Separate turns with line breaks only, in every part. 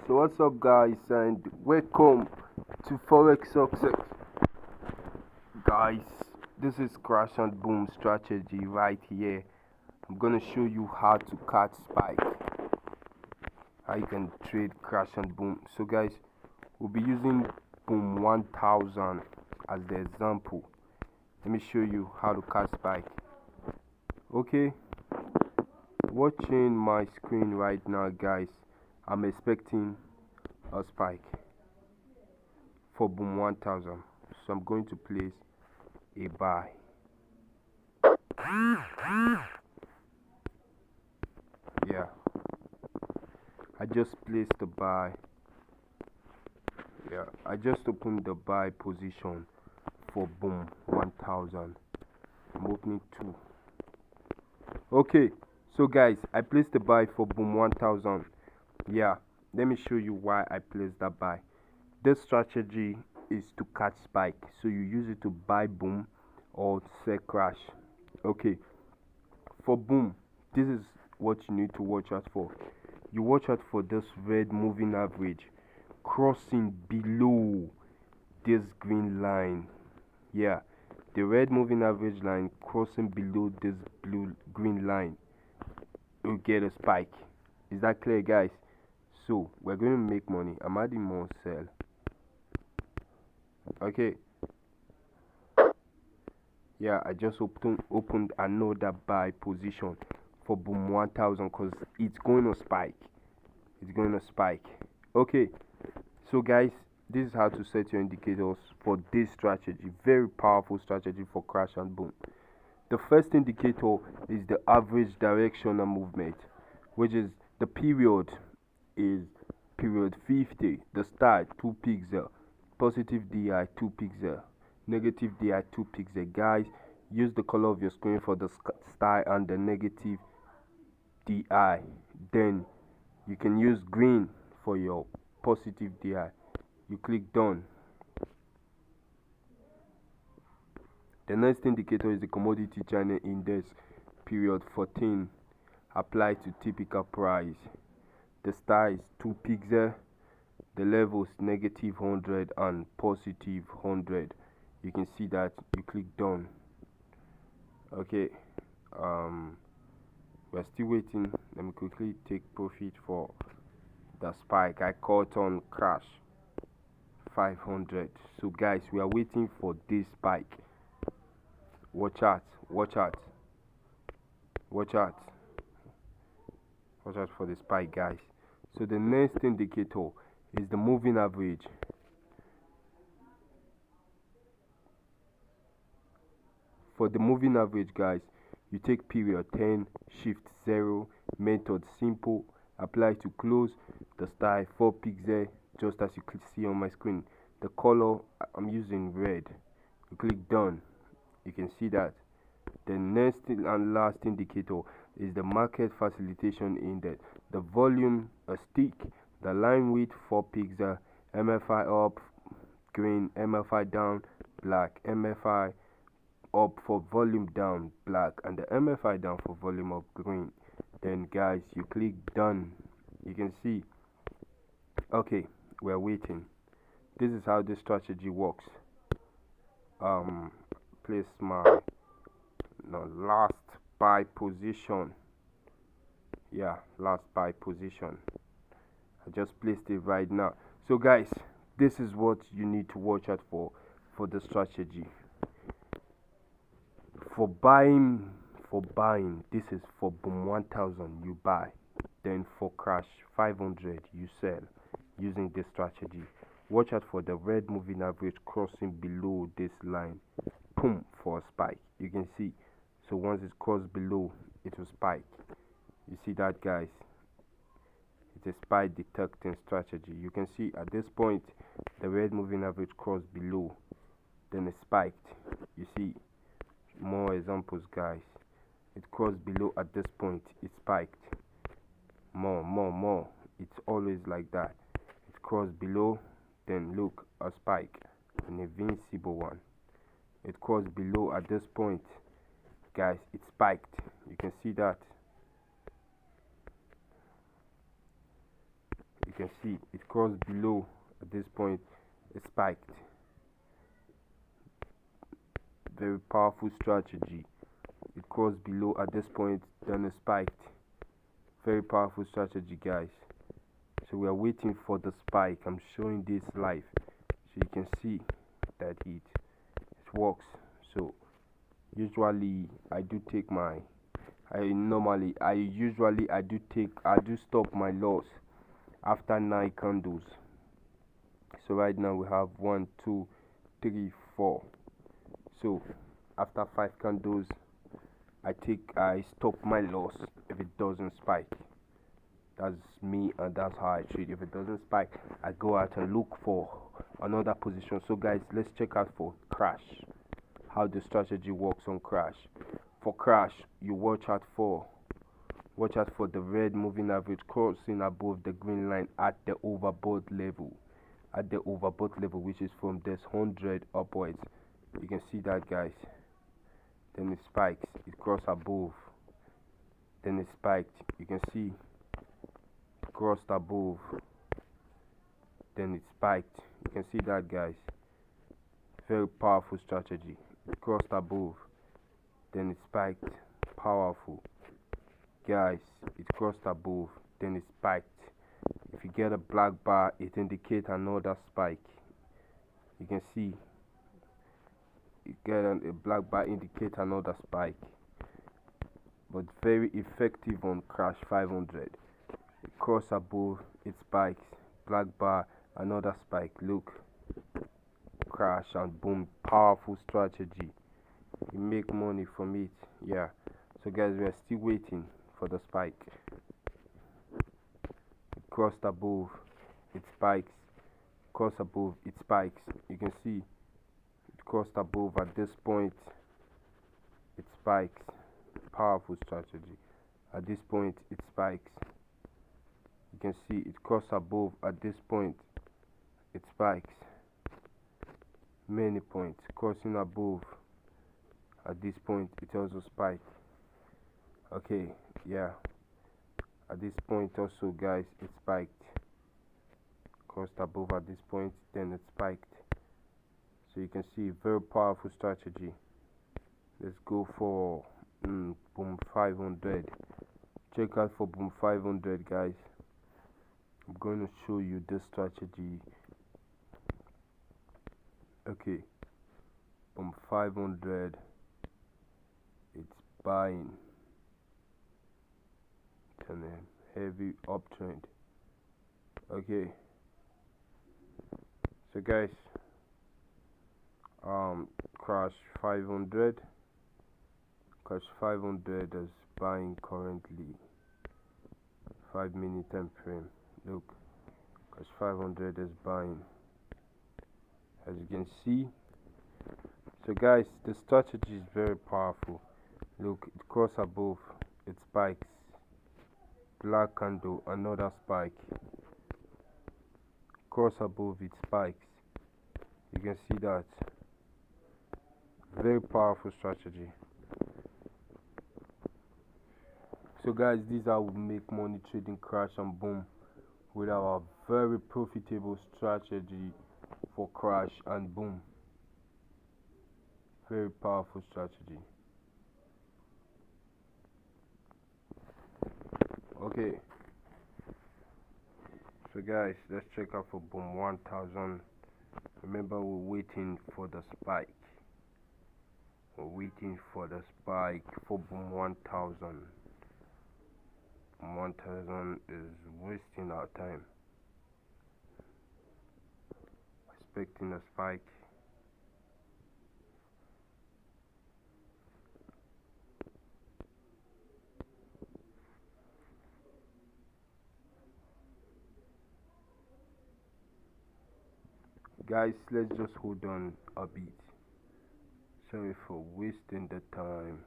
So what's up guys, and welcome to Forex Success. Guys, this is crash and boom strategy right here. I'm gonna show you how to catch spike, how you can trade crash and boom. So guys, we'll be using boom 1000 as the example. Let me show you how to catch spike. Okay, watching my screen right now guys, I'm expecting a spike for boom 1000, so I'm going to place a buy. Yeah, I just placed the buy. Yeah, I just opened the buy position for boom 1000. I'm opening 2. Okay, so guys, I placed the buy for boom 1000. Yeah, let me show you why I placed that buy. This strategy is to catch spike, so you use it to buy boom or sell crash. Okay, for boom, this is what you need to watch out for. You watch out for this red moving average crossing below this green line. Yeah, the red moving average line crossing below this green line, you'll get a spike. Is that clear guys? So we're going to make money. I'm adding more sell. Okay, yeah, I just opened another buy position for boom 1000 because it's going to spike. It's going to spike. Okay, so guys, this is how to set your indicators for this strategy. Very powerful strategy for crash and boom. The first indicator is the average directional movement, which is the period is period 50, the start 2 pixel, positive DI 2 pixel, negative DI 2 pixel. Guys, use the color of your screen for the star and the negative DI. Then you can use green for your positive DI. You click done. The next indicator is the commodity channel index, period 14, apply to typical price. The star is 2 pixel, the levels negative 100 and positive 100. You can see that. You click done. Okay, we're still waiting. Let me quickly take profit for the spike. I caught on crash 500. So guys, we are waiting for this spike. Watch out, watch out, watch out, watch out for the spike guys. So the next indicator is the moving average. For the moving average guys, you take period 10, shift 0, method simple, apply to close, the star 4 pixel, just as you can see on my screen. The color I'm using red. You click done. You can see that. The next and last indicator is the market facilitation index. The volume a stick, the line width 4 pixel, MFI up green, MFI down black, MFI up for volume down black, and the MFI down for volume up green. Then guys, you click done. You can see. Okay, we're waiting. This is how this strategy works. Place my last buy position. Yeah, last buy position. I just placed it right now. So guys, this is what you need to watch out for the strategy. For buying, this is for boom 1000 you buy, then for crash 500 you sell using this strategy. Watch out for the red moving average crossing below this line, boom, for a spike. You can see. So once it's crossed below, it will spike. You see that guys? It's a spike detecting strategy. You can see at this point the red moving average crossed below, then it spiked. You see more examples guys. It crossed below at this point, it spiked. More. It's always like that. It crossed below, then look, a spike, an invincible one. It crossed below at this point guys, it spiked. You can see that. You can see it crossed below. At this point it spiked. Very powerful strategy. It crossed below at this point, then it spiked. Very powerful strategy, guys. So we are waiting for the spike. I'm showing this live so you can see that it works. So usually I do take my I do stop my loss after 9 candles. So right now we have 1 2 3 4. So after 5 candles I stop my loss if it doesn't spike. That's me, and that's how I trade. If it doesn't spike, I go out and look for another position. So guys, let's check out for crash, how the strategy works on crash. For crash, you watch out for the red moving average crossing above the green line at the overbought level, which is from this 100 upwards. You can see that, guys. Then it spikes, it crossed above, then it spiked. You can see it crossed above, then it spiked. You can see that, guys. Very powerful strategy. It crossed above, then it spiked. Powerful, guys. It crossed above, then it spiked. If you get a black bar, it indicates another spike. You can see you get a black bar indicates another spike, but very effective on crash 500. It cross above, it spikes, black bar, another spike. Look, crash and boom. Powerful strategy. You make money from it. Yeah. So guys, we are still waiting for the spike. It crossed above, it spikes, cross above, it spikes. You can see crossed above. At this point it spikes. Powerful strategy. At this point it spikes. You can see it crossed above. At this point it spikes. Many points crossing above. At this point it also spikes. Okay, yeah. At this point also, guys, it spiked. Crossed above at this point, then it spiked. So you can see very powerful strategy. Let's go for boom 500. Check out for boom 500, guys. I'm going to show you this strategy. Okay, boom 500. It's buying. And then heavy uptrend. Okay, so guys, crash 500 is buying currently. 5-minute time frame. Look, crash 500 is buying, as you can see. So guys, the strategy is very powerful. Look, it cross above, it spikes, black candle, another spike, cross above, it spikes. You can see that. Very powerful strategy. So guys, this is how we make money trading crash and boom with our very profitable strategy for crash and boom. Very powerful strategy. Okay, so guys, let's check out for boom 1000. Remember, we're waiting for the spike. We're waiting for the spike for boom 1000. 1000 is wasting our time. Expecting a spike. Guys, let's just hold on a bit. Sorry for wasting the time.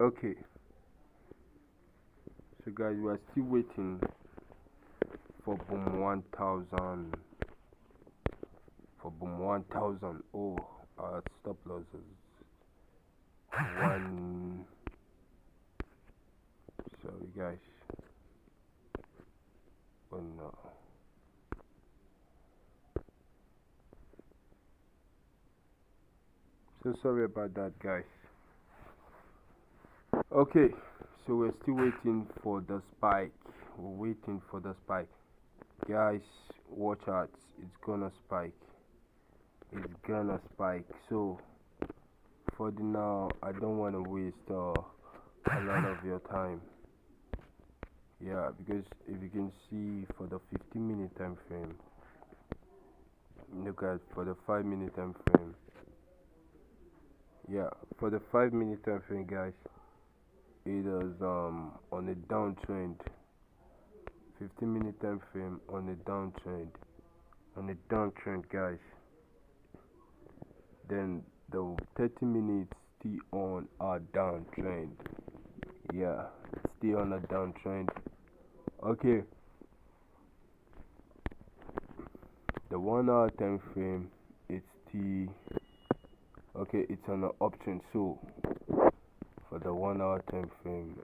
Okay, so guys, we are still waiting for boom 1000. For boom 1000. Oh, stop loss is one. Sorry guys. Oh no. So sorry about that, guys. Okay, so we're still waiting for the spike. We're waiting for the spike. Guys, watch out. It's gonna spike. It's gonna spike. So for the now, I don't want to waste a lot of your time. Yeah, because if you can see for the 15-minute time frame, look at for the 5-minute time frame. Yeah, for the 5-minute time frame, guys, it is on a downtrend. 15-minute time frame on a downtrend, guys. Then the 30 minutes still on a downtrend. Yeah, still on a downtrend. Okay, the 1 hour time frame, it's still okay, it's on an uptrend. So for the 1 hour time frame,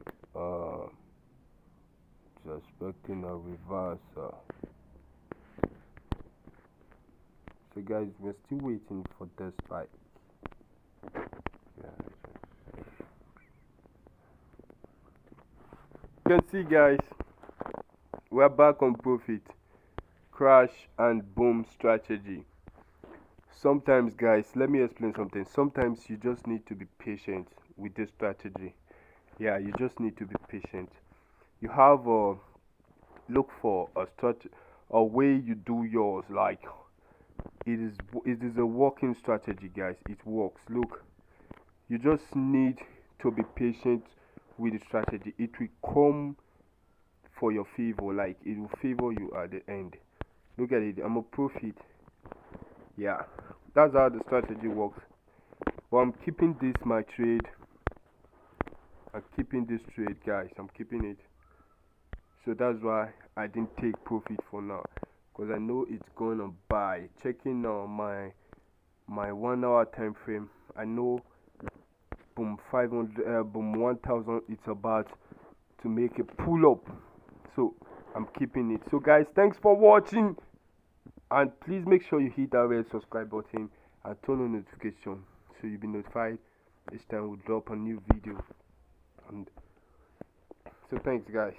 just expecting a reversal. So guys, we're still waiting for the spike. You can see, guys, we're back on profit. Crash and boom strategy. Sometimes, guys, let me explain something. Sometimes you just need to be patient with this strategy. Yeah, you just need to be patient. You have look for a way you do yours. Like it is a working strategy, guys. It works. Look, you just need to be patient with the strategy. It will come for your favor. Like it will favor you at the end. Look at it. I'm a profit. Yeah, that's how the strategy works. But I'm keeping this my trade. I'm keeping this trade, guys. I'm keeping it. So that's why I didn't take profit for now, because I know it's gonna buy. Checking my 1 hour time frame, I know boom 500 boom 1000, it's about to make a pull up. So I'm keeping it. So guys, thanks for watching, and please make sure you hit that red subscribe button and turn on notification so you'll be notified each time we drop a new video. And so thanks, guys.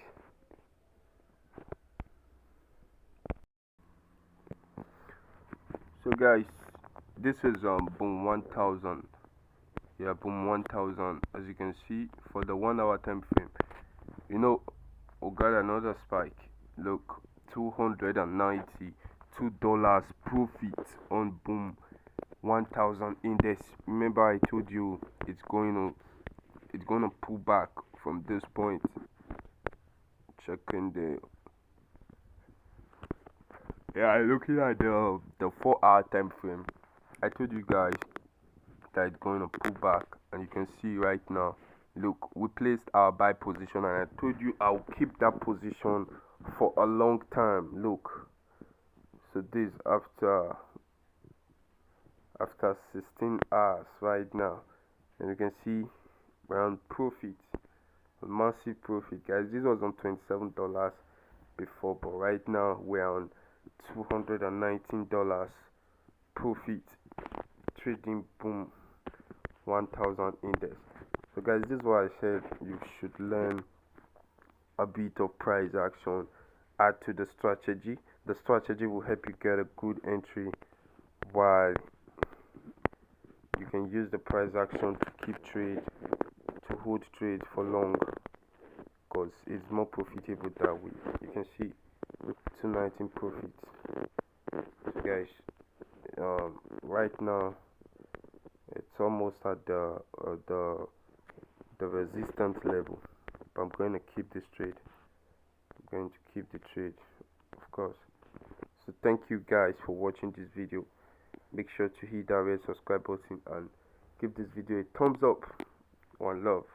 So guys, this is boom 1000. Yeah, boom 1000. As you can see, for the 1 hour time frame, you know, we got another spike. Look, $292 profit on boom 1000 index. Remember I told you it's going to pull back from this point. Checking the looking at the 4 hour time frame. I told you guys that it's going to pull back, and you can see right now, look, we placed our buy position, and I told you I'll keep that position for a long time. Look, so this after 16 hours right now, and you can see we're on profit, massive profit, guys. This was on $27 before, but right now we're on $219 profit, trading boom 1000 index. So guys, this is why I said you should learn a bit of price action, add to the strategy. The strategy will help you get a good entry, while you can use the price action to keep trade, to hold trade for long, because it's more profitable that way. You can see 219 profits. So guys, right now it's almost at the resistance level, but I'm going to keep this trade. I'm going to keep the trade, of course. So thank you guys for watching this video. Make sure to hit that red subscribe button and give this video a thumbs up. One love.